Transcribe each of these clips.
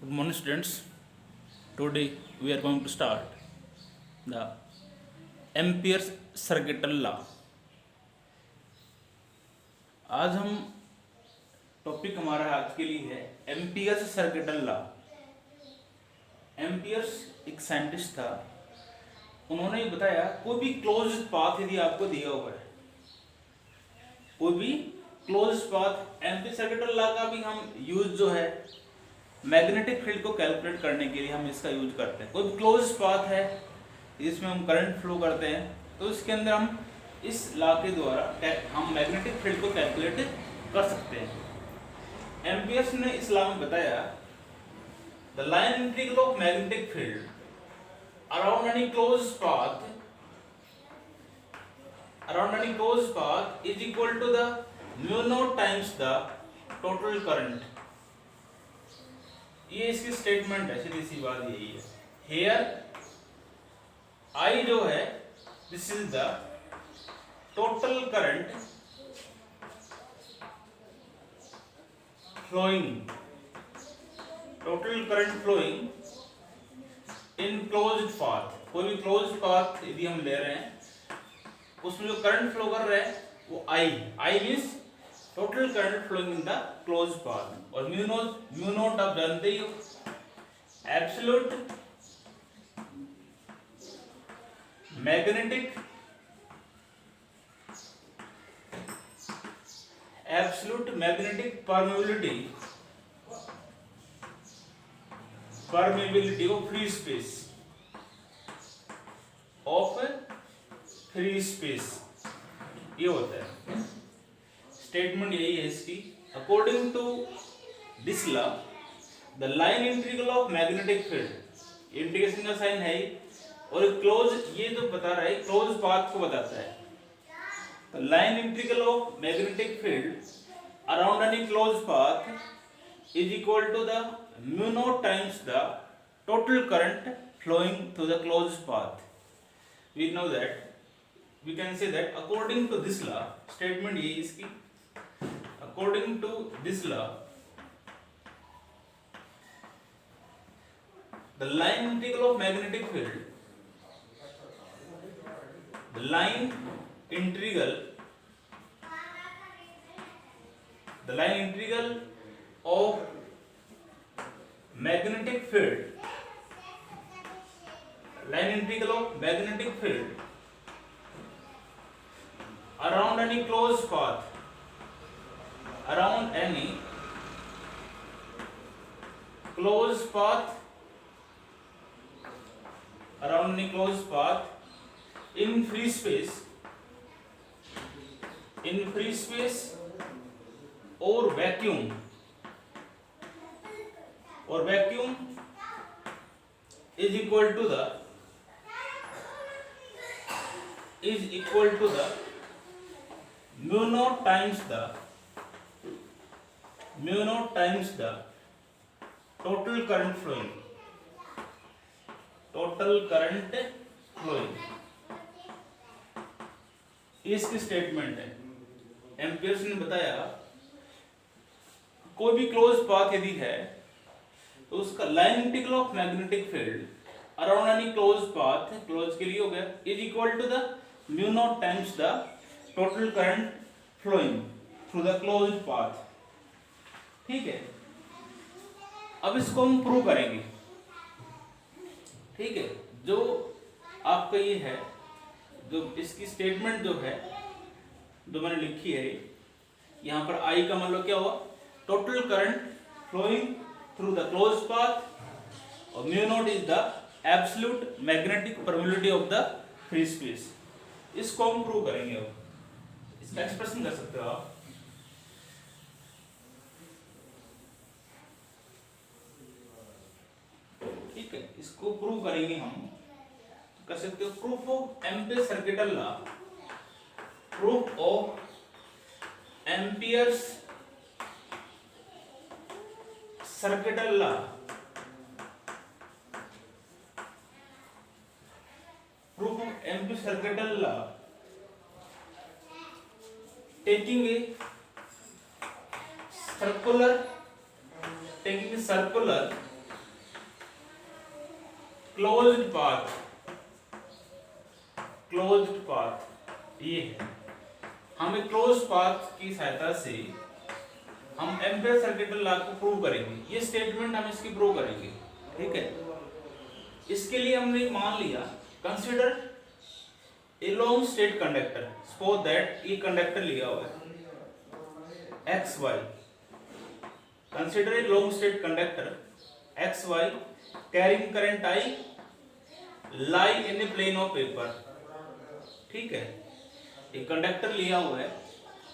Good morning, students. Today we are going to start the Ampere's circuital law. आज हम topic हमारा आज के लिए है एम्पियर्स सर्किटल लॉ। एम्पियर्स एक साइंटिस्ट था, उन्होंने बताया कोई भी क्लोज पाथ यदि आपको दिया हुआ है, कोई भी close path, ampere circuital law का भी हम यूज जो है मैग्नेटिक फील्ड को कैलकुलेट करने के लिए हम इसका यूज करते हैं। कोई क्लोज पाथ है जिसमें हम करंट फ्लो करते हैं, तो इसके अंदर हम इस लॉ के द्वारा हम मैग्नेटिक फील्ड को कैलकुलेट कर सकते हैं। एम्पियर्स ने इस लॉ में बताया the line integral of magnetic field around any close path is equal to the mu naught times the total current. ये इसकी स्टेटमेंट है, सीधी सी बात यही है। हेयर आई जो है this is the total current flowing in closed path. कोई भी क्लोज्ड पाथ यदि हम ले रहे हैं, उसमें जो करंट फ्लो कर रहा है वो I means total current flowing in the close path. और म्यू नॉट आप जानते ही हो, absolute magnetic permeability of free space ये होता है। स्टेटमेंट यही है इसकी। According to this law the line integral of magnetic field, integration का साइन है और क्लोज, ये तो बता रहा है क्लोज पाथ को बताता है। तो line integral of magnetic field around any close path is equal to the mu naught times the total current flowing through the closed path. We know that, we can say that according to this law, statement ये इसकी, according to this law the line integral of magnetic field, the line integral of magnetic field around any closed path, in free space or vacuum is equal to the mu naught times the total current flowing इसकी statement है। Amperes ने बताया कोई भी close path यदि है तो उसका line integral of magnetic field around any close path, close के लिए हो गया, is equal to the mu naught times the total current flowing through the closed path. ठीक है, अब इसको हम प्रूव करेंगे। ठीक है, जो आपका ये है, जो इसकी स्टेटमेंट जो है, जो मैंने लिखी है, यहाँ पर आई का मतलब क्या हुआ, total current flowing through the close path और mu naught is the absolute magnetic permeability of the free space. इसको हम प्रूव करेंगे। अब इसका एक्सप्रेशन कर सकते हो आप। ठीक है, इसको प्रूव करेंगे हम, कर सकते हो proof of ampere circuital law, proof of amperes circuital law, proof of empty circuital law, taking a circular closed path ये है। हम एक क्लोज्ड पाथ की सहायता से हम एम्पियर सर्किट लॉ को प्रूव करेंगे। ये स्टेटमेंट हम इसकी प्रूव करेंगे, ठीक है। इसके लिए हमने मान लिया, consider a long straight conductor, suppose that ये कंडक्टर लिया हुआ है X Y. Consider a long straight conductor X Y carrying current I lie in a plane of paper, ठीक है। एक कंडक्टर लिया हुआ है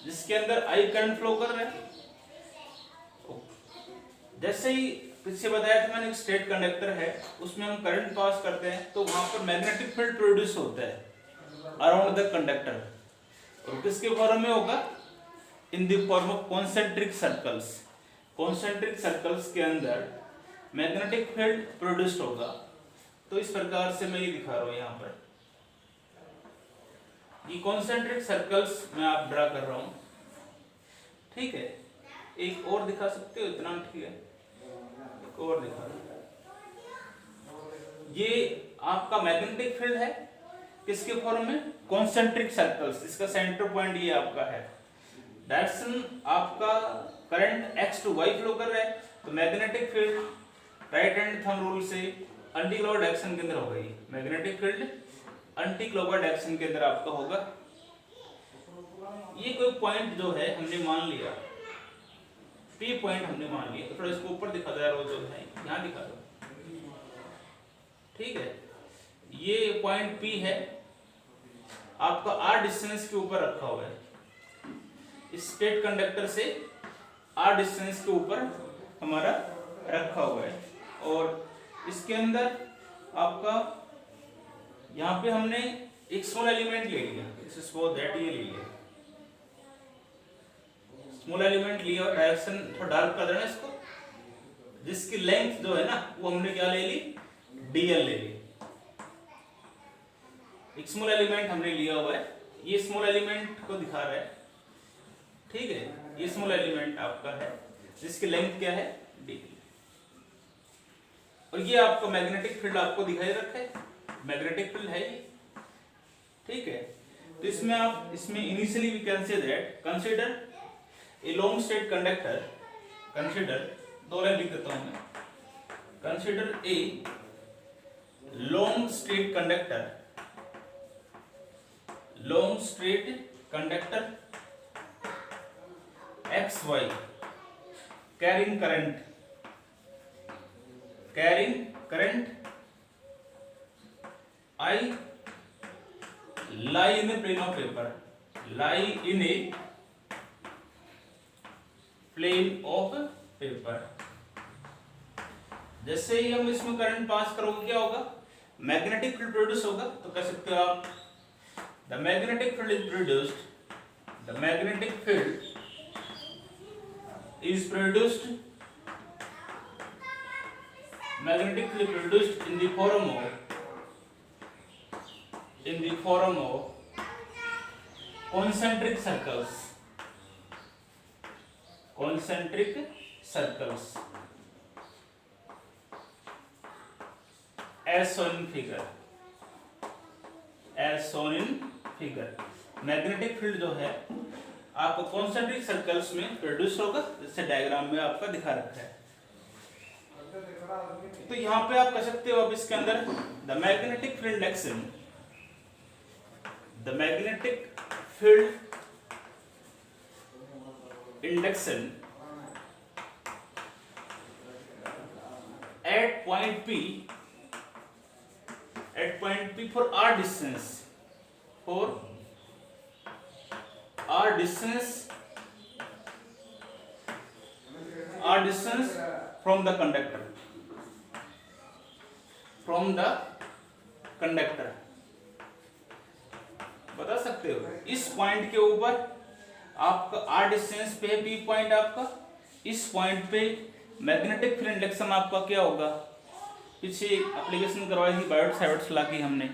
जिसके अंदर आई करंट फ्लो कर रहा है। जैसे ही पीछे बताया था मैंने, स्ट्रेट कंडक्टर है, उसमें हम करंट पास करते हैं तो वहां पर मैग्नेटिक फील्ड प्रोड्यूस होता है अराउंड द कंडक्टर। और किसके फॉर्म में होगा? In the form of concentric circles. Concentric circles के अंदर मैग्नेटिक फील्ड प्रोड्यूस होगा। तो इस प्रकार से मैं ये दिखा रहा हूं यहाँ पर, ये कॉन्सेंट्रिक सर्कल्स मैं आप ड्रा कर रहा हूं, ठीक है। एक और दिखा सकते हो, इतना ठीक है, एक और दिखा। ये आपका मैग्नेटिक फील्ड है, किसके फॉर्म में? Concentric circles. इसका सेंटर पॉइंट ये आपका है। डायरेक्शन आपका current x to y flow कर रहा है, तो magnetic field right hand thumb rule से एंटी क्लॉकवाइज डायरेक्शन के अंदर होगा। ये magnetic field anti clockwise direction के अंदर आपका होगा। ये कोई पॉइंट जो है हमने मान लिया, P पॉइंट हमने मान लिया। तो थोड़ा इसको ऊपर दिखा दो यार, वो जो है यहाँ दिखा दो, ठीक है। ये पॉइंट P है, आपका R डिस्टेंस के ऊपर रखा हुआ है। इस स्ट्रेट कंडक्टर से R डिस्टेंस के ऊपर हमारा रखा हुआ है। और इसके अंदर आपका यहाँ पे हमने एक स्मॉल एलिमेंट ले लिया, सपोज दैट ये ले लिया, स्मॉल एलिमेंट लिया और डायरेक्शन थोड़ा डार्क कर देना इसको, जिसकी लेंथ जो है ना वो हमने क्या ले ली? dl ले ली। एक स्मॉल एलिमेंट हमने लिया हुआ है, ये स्मॉल एलिमेंट को दिखा रहा है, ठीक है। ये स्मॉल एलिमेंट आपका है जिसकी लेंथ क्या है? dl। और ये आपका मैग्नेटिक फील्ड आपको दिखाई रखा है, मैग्नेटिक फील्ड है ये, ठीक है। तो इसमें आप इसमें initially we can say that consider a long straight conductor, consider दो लाइन लिख देता हूं मैं, consider a long straight conductor, long straight conductor X Y carrying current I lie in a plane of paper, lie in a plane of paper। जैसे ही हम इसमें current pass करोगे क्या होगा? मैग्नेटिक फील्ड प्रोड्यूस होगा। तो कह सकते हो आप, the magnetic field is produced, the magnetic field is produced, magnetic field produced in the form of concentric circles, as shown in figure, magnetic field जो है आपको कॉन्सेंट्रिक सर्कल्स में प्रोड्यूस होगा, जैसे डायग्राम में आपका दिखा रखा है। तो यहाँ पे आप कह सकते हो अब इसके अंदर the magnetic field action, the magnetic field induction at point P for r distance, from the conductor, बता सकते हो। इस पॉइंट के ऊपर आपका r डिस्टेंस पे है, P पॉइंट आपका, इस पॉइंट पे मैग्नेटिक फील्ड इंडक्शन आपका क्या होगा? पीछे एप्लीकेशन करवाई थी बायोट सावर्ट्स लॉ की हमने,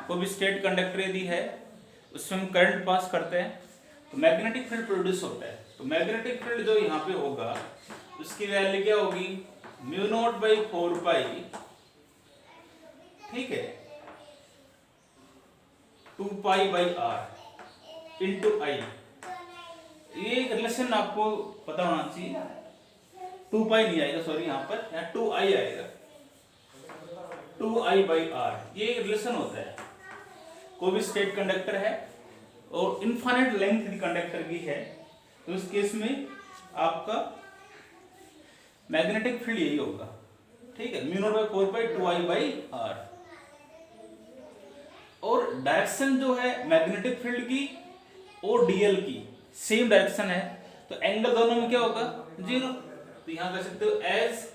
वो भी स्ट्रेट कंडक्टर दी है, उसमें हम करंट पास करते हैं तो मैग्नेटिक फील्ड प्रोड्यूस होता है। तो मैग्नेटिक फील्ड जो यहाँ पे होगा उसकी वैल्यू क्या होगी? म्यू नॉट बाई 4 पाई ठीक है, 2π/r इंटू आई। ये रिलेशन आपको पता होना चाहिए। 2π नहीं आएगा, सॉरी, यहाँ पर 2i आएगा, 2i/r। ये रिलेशन होता है, कोई भी स्टेट कंडक्टर है और इनफाइनाइट लेंथ की कंडक्टर की है, तो इस केस में आपका मैग्नेटिक फील्ड यही होगा, ठीक है, μ0/4π2i/r। और डायरेक्शन जो है मैग्नेटिक फील्ड की और डीएल की सेम डायरेक्शन है, तो एंगल दोनों में क्या होगा, 0। तो यहां कह सकते हो as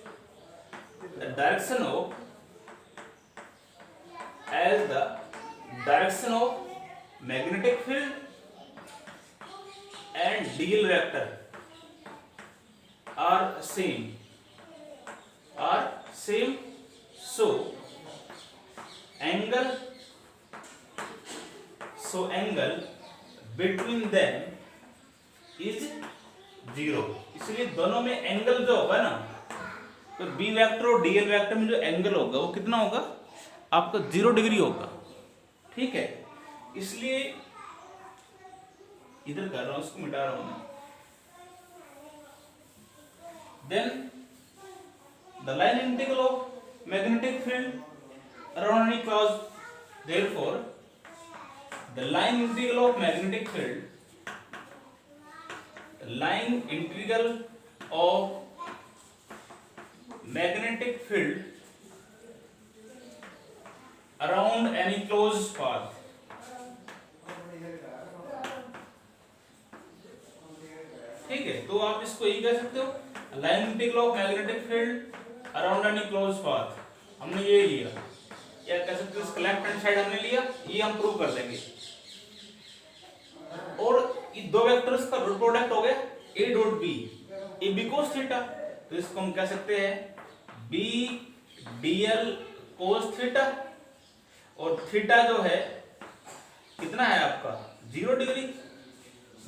the direction of magnetic field and dl vector are same, so angle between them is 0। इसलिए दोनों में एंगल जो होगा ना, तो बी वेक्टर और डीएल वेक्टर में जो एंगल होगा वो कितना होगा, आपका 0 डिग्री होगा, ठीक है। इसलिए इधर कर रहा हूं, इसको मिटा रहा हूं मैं। Then the line integral of magnetic field around any cause, therefore the line integral of magnetic field around any closed path ठीक है। तो आप इसको यही कह सकते हो, line integral of magnetic field around any close path, हमने ये लिया, या कह सकते हो इसका लेफ्ट हैंड साइड हमने लिया, ये हम प्रूव कर लेंगे। और ये दो वेक्टर्स का डॉट प्रोडक्ट हो गया a dot b, A B cos theta, तो इसको हम कह सकते हैं b dl कोस थीटा, और थीटा जो है कितना है आपका 0 डिग्री,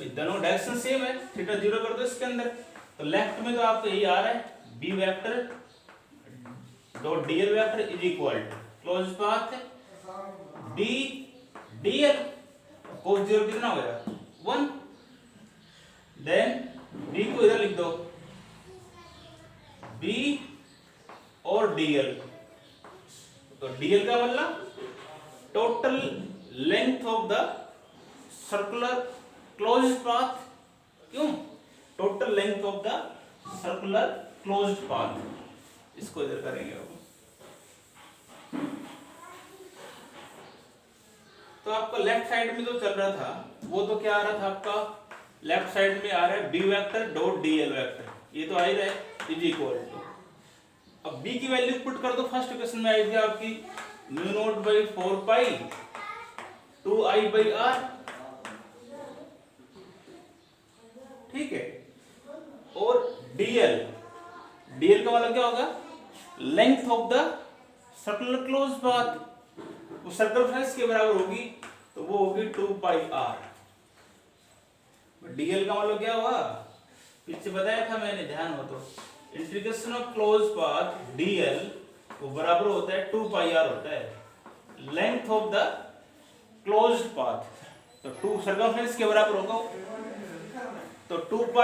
दोनों डायरेक्शन सेम है, थीटा 0 कर दो इसके अंदर, तो लेफ्ट में तो आपको यही आ रहा है b vector dot dl vector is equal to close path b dl cos 0 कितना हो गया 1। देन b को इधर लिख दो, b और dl, तो dl का मतलब total length of the circular closed path, क्यों, total length of the circular closed path, इसको इधर करेंगे अब। तो आपका लेफ्ट साइड में जो चल रहा था वो तो क्या आ रहा था, आपका लेफ्ट साइड में आ रहा है B vector dot dl vector, ये तो आ ही रहा है इज इक्वल टू, अब बी की वैल्यू पुट कर दो, फर्स्ट इक्वेशन में आई थी आपकी μ0/4π2i/r, ठीक है। और dl का मतलब क्या होगा, length of the circular close path, वो सर्कमफ्रेंस के बराबर होगी, तो वो होगी 2πr। dl का मतलब क्या हुआ, पीछे बताया था मैंने, ध्यान हो तो, integration of close path dl वो बराबर होता है 2πr होता है, length of the closed path, तो 2 सर्कमफ्रेंस के बराबर होगा, तो 2π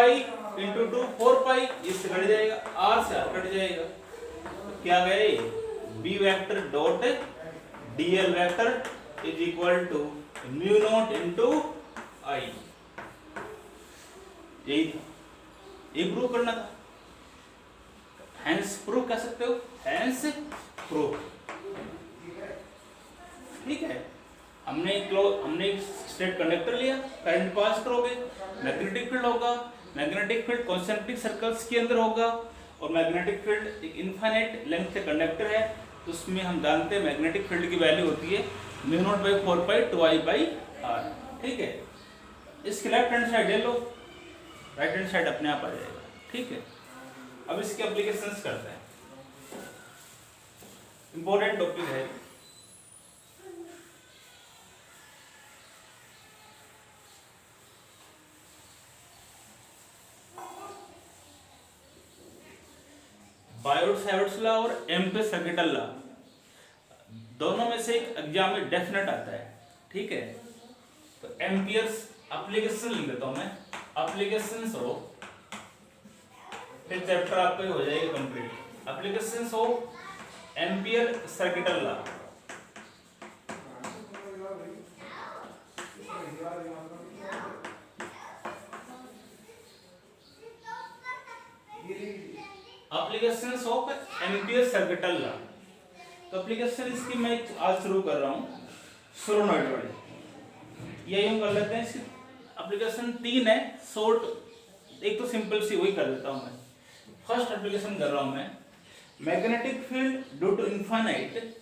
इंटू 2 4π, इससे कट जाएगा, r से r कट जाएगा, तो क्या गए b vector dot dl vector is equal to μ0 into i, यही था, ये प्रूव करना था, हैंस प्रूव कह सकते हो, हैंस प्रूव, ठीक है। हमने स्ट्रेट कंडक्टर लिया, करंट पास करोगे, मैग्नेटिक फील्ड होगा, मैग्नेटिक फील्ड कॉन्सेंट्रिक सर्कल्स के अंदर होगा, और मैग्नेटिक फील्ड एक इनफाइनाइट लेंथ के कंडक्टर है, तो उसमें हम जानते हैं मैग्नेटिक फील्ड की वैल्यू होती है μ0/4π2i/r, ठीक है। इसकी लेफ्ट हैंड साइड ले लो, राइट हैंड साइड अपने आप आ जाएगा, ठीक है। अब इसके एप्लीकेशंस करते हैं, इंपॉर्टेंट टॉपिक है। बायोट-सावर्ट्स लॉ और एम्पीयर्स सर्किटल लॉ, दोनों में से एक एग्जाम में डेफिनेट आता है, ठीक है। तो एम्पियर्स एप्लीकेशन लिख देता हूं मैं, एप्लीकेशंस ऑफ, फिर चैप्टर आपका हो जाएगा complete, applications of ampere circuital law. Applications of ampere circuital law. तो एप्लीकेशन इसकी मैं आज शुरू कर रहा हूँ सोलोनॉइड वाली, ये यूं कर लेते हैं। इसकी एप्लीकेशन 3 है शॉर्ट, एक तो सिंपल सी वही कर देता हूँ मैं। फर्स्ट एप्लीकेशन कर रहा हूँ मैं, magnetic field due to infinite,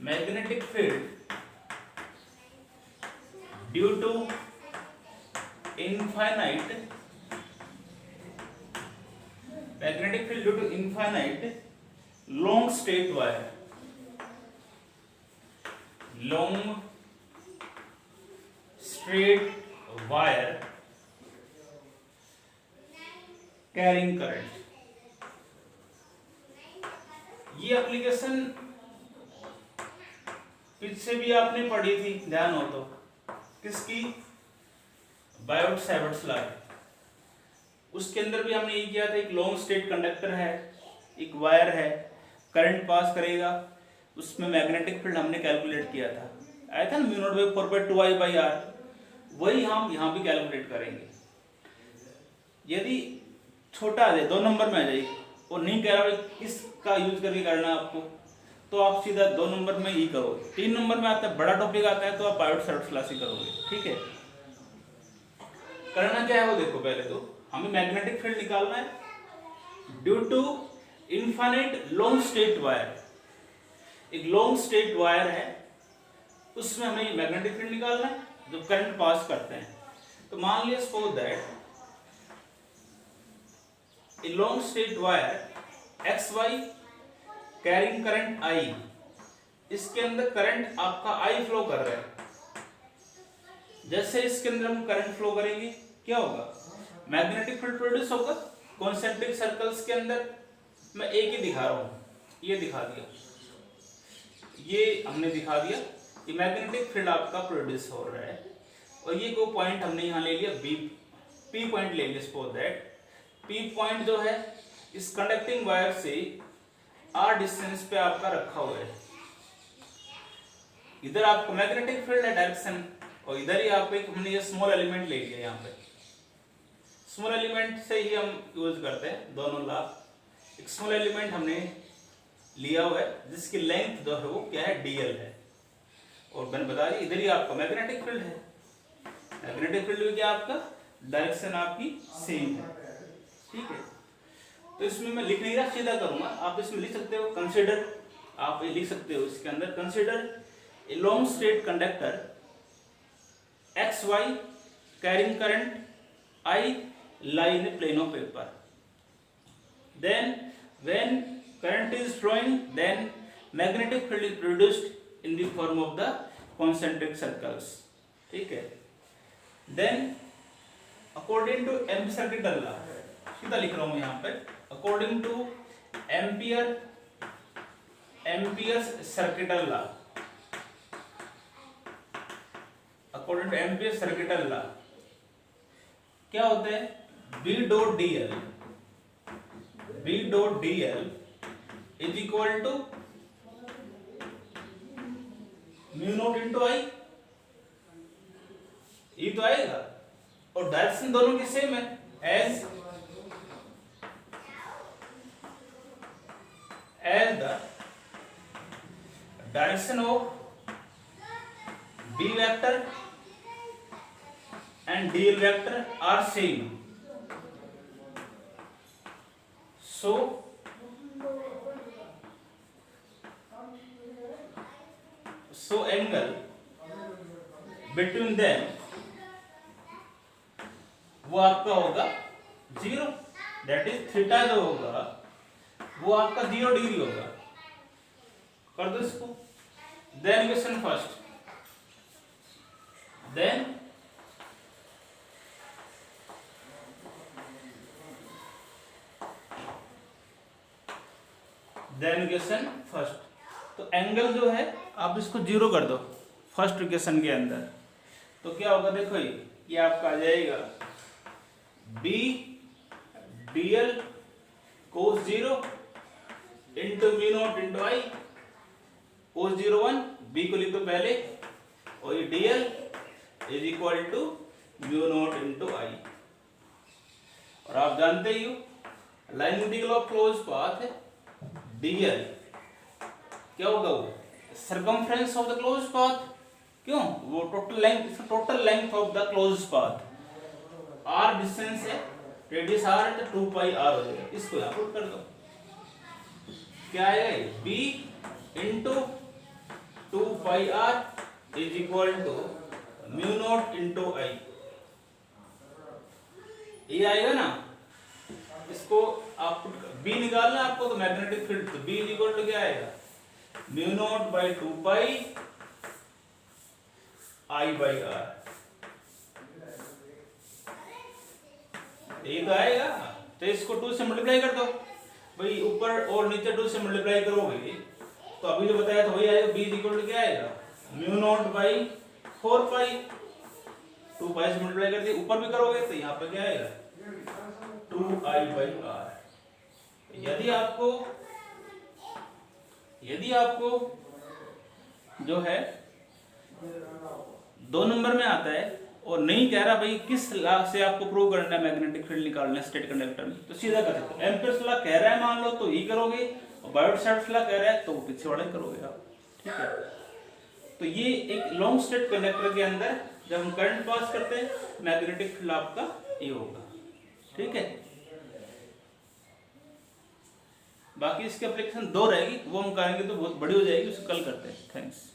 magnetic field due to infinite, magnetic field due to infinite long straight wire, long straight wire carrying current. ये एप्लीकेशन पीछे भी आपने पढ़ी थी, ध्यान हो तो, किसकी, बायोट सैवर्ट्स लॉ। उसके अंदर भी हमने ये किया था, एक लॉन्ग स्ट्रेट कंडक्टर है, एक वायर है, करंट पास करेगा, उसमें मैग्नेटिक फील्ड हमने कैलकुलेट किया था, आया था ना म्यू नॉट बाई 4/2I/R। वही हम यहाँ भी कैलकुलेट करेंगे। यदि छोटा आ जाए, 2 नंबर में आ जाए, और नहीं कह रहा किसका यूज करके करना है आपको, तो आप सीधा 2 नंबर में ही करो। 3 नंबर में आता है, बड़ा टॉपिक आता है, तो आप बायोट सैवर्ट्स लॉ से करोगे, ठीक है। करना क्या है वो देखो, पहले तो हमें मैग्नेटिक फील्ड निकालना है due to infinite long straight wire. एक लॉन्ग स्ट्रेट वायर है, उसमें हमें मैग्नेटिक फील्ड निकालना है जो करंट पास करते हैं। तो मान लिया suppose that A long straight wire XY carrying current I, इसके अंदर करंट आपका I फ्लो कर रहा है। जैसे इसके अंदर हम करंट फ्लो करेंगे, क्या होगा, मैग्नेटिक फील्ड प्रोड्यूस होगा कॉन्सेंट्रिक सर्कल्स के अंदर। मैं एक ही दिखा रहा हूं, ये दिखा दिया, ये हमने दिखा दिया, ये मैग्नेटिक फील्ड आपका प्रोड्यूस हो रहा है। और ये को पॉइंट हमने यहाँ ले लिया बी, पी पॉइंट ले लिया, सपोज दैट पी पॉइंट जो है इस कंडक्टिंग वायर से R डिस्टेंस पे आपका रखा हुआ है। इधर आपका मैग्नेटिक फील्ड है डायरेक्शन, और इधर ही आपको एक हमने ये स्मॉल एलिमेंट ले लिया, यहाँ पे स्मॉल एलिमेंट से ही हम यूज करते हैं दोनों लॉ। एक स्मॉल एलिमेंट हमने लिया हुआ है जिसकी लेंथ जो है वो क्या है, dl है, और मैंने बता दी इधर ही आपका मैग्नेटिक फील्ड है। मैग्नेटिक फील्ड में क्या आपका डायरेक्शन आपकी सेम है, ठीक है। तो इसमें मैं लिख नहीं रहा, सीधा करूंगा, आप इसमें लिख सकते हो कंसीडर, आप ये लिख सकते हो इसके अंदर, consider a long straight conductor XY carrying current I lie in a plane of paper. Then when current is flowing, then magnetic field is produced in the form of the concentric circles, ठीक है। Then according to Ampere circuital law, सीधा लिख रहा हूँ यहाँ पे, according to Ampere's circuital law, according to Ampere circuital law क्या होता है, B dot dl is equal to mu naught into I, ये तो आएगा, और डायरेक्शन दोनों की सेम है, as the direction of B vector and dl vector are same, so angle between them वो आपका होगा 0, दैट इज थीटा जो होगा वो आपका 0 डिग्री होगा। कर दो इसको। Then question first, then then equation first, तो एंगल जो है आप इसको जीरो कर दो फर्स्ट इक्वेशन के अंदर, तो क्या होगा देखो, ये आपका आ जाएगा B D L cos zero into mu naught into I, cos zero 1, B को लिख दो पहले, और ये D L is equal to mu naught into I. और आप जानते ही हो line integral of close path D L क्या होगा, वो circumference of the close path, क्यों, वो total length of the close path, R distance है, रेडियस आर है, तो 2 पाई आर हो जाएगा। इसको यहां पुट कर दो, क्या आएगा, B into 2 pi R is equal to mu naught into I, ये आएगा ना। इसको आप बी निकालना आपको, तो मैग्नेटिक फील्ड, तो बी इज इक्वल टू क्या आएगा, mu naught by 2 pi I by R, ये तो आएगा। तो इसको 2 से मल्टीप्लाई कर दो भाई, ऊपर और नीचे 2 से मल्टीप्लाई करोगे तो अभी जो बताया था वही आएगा, बी इज इक्वल टू क्या आएगा, म्यू नॉट बाई 4 पाई, 2 पाई से मल्टीप्लाई कर दिया, ऊपर भी करोगे तो यहाँ पे क्या आएगा 2 आई बाई आर। यदि आपको जो है 2 नंबर में आता है और नहीं कह रहा भाई किस लॉ से आपको प्रूव करना है मैग्नेटिक फील्ड निकालना है स्टेट कंडक्टर में, तो सीधा कर सकते हो। एम्पियर्स लॉ कह रहा है मान लो तो ये करोगे, और बायोट-सावर्ट्स लॉ कह रहा है तो वो पीछे वाला करोगे आप, ठीक है। तो ये एक लॉन्ग स्टेट कंडक्टर के अंदर जब हम करंट पास करते हैं मैग्नेटिक फील्ड आपका ये होगा, ठीक है। बाकी इसकी एप्लीकेशन 2 रहेगी, वो हम करेंगे तो बहुत बड़ी हो जाएगी, उसको कल करते हैं। थैंक्स।